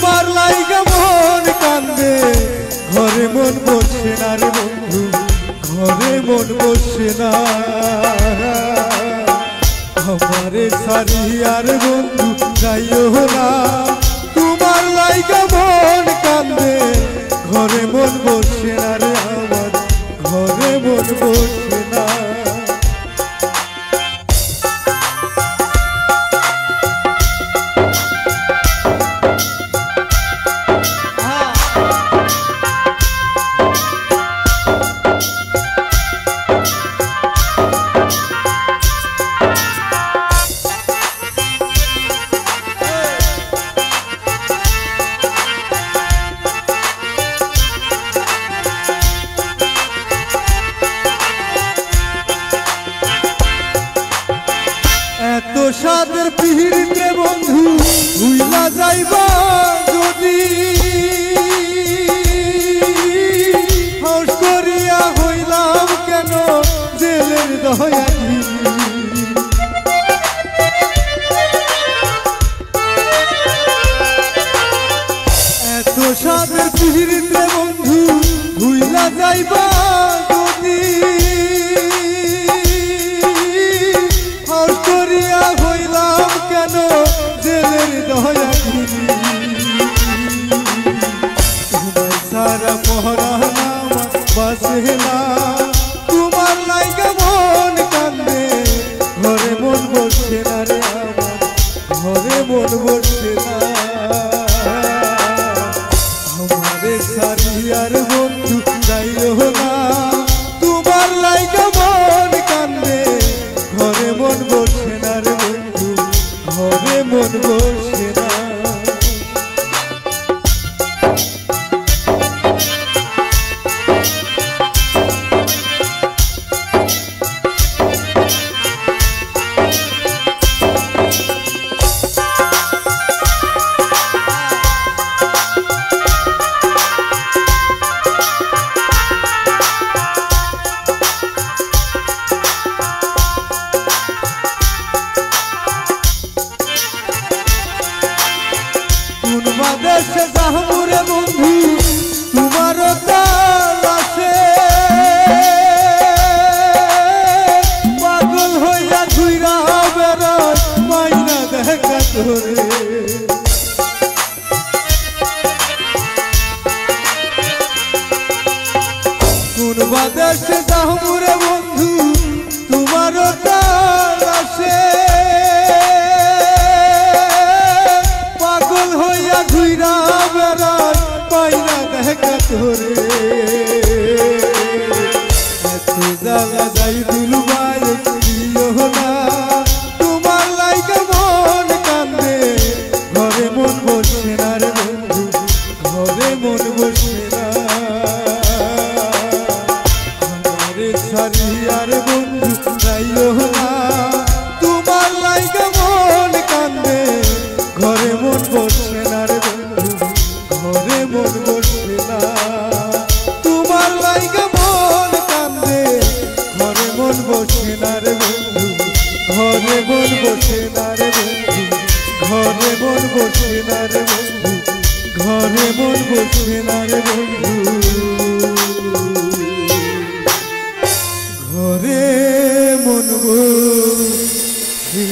তোমার লাইগা মন কান্দে ঘরে মন বসে না রে বন্ধু ঘরে মন বসে না আমারে সারি আর বন্ধু যাইও না তোমার লাইগা মন কান্দে ঘরে মন বসে না রে আমার ঘরে মন বসে না সাদের পিড়িতে বন্ধু ভুইলা যাইবা যদি হাউস করিয়া হইলাম কেন জেলের দয়ালি এত সাদের পিড়িতে বন্ধু ভুইলা যাইবা যদি জেলের দয়ালি তোমার সারা পহরানা বাসে না তোমার লাইগা মন কান্দে ঘরে মন বসে না রে আমার ঘরে মন বসে না আমারে সারি আর বন্ধু যাইও না তোমার লাইগা মন কান্দে ঘরে মন বসে না রে বন্ধু ঘরে মন বসে না দেশে যাহমুরে বন্ধু তোমার তালাশে পাগল হইয়া ঘুইরা বেড়ায় মাইনা দেখা তোরে কোন দেশে যাহমুরে বন্ধু তোমার তালাশে ঘুইরা বেড়ায় পাইনা দেখা তোরে এত জ্বালা যাই দুলবাই দিও না তোমার লাইগা মন কান্দে ঘরে মন বসে না রে বন্ধু ঘরে মন বসে না আমারে সারি আর বন্ধু যাইও না তোমার লাইগা মন কান্দে ঘরে মন বসে না রে বন্ধু ঘরে মন বসে না তোমার লাইগা মন কান্দে ঘরে মন বসে না রে বন্ধু ঘরে মন বসে না রে বন্ধু ঘরে মন বসে না রে বন্ধু ঘরে মন বসে না রে বন্ধু ঘরে মন বসে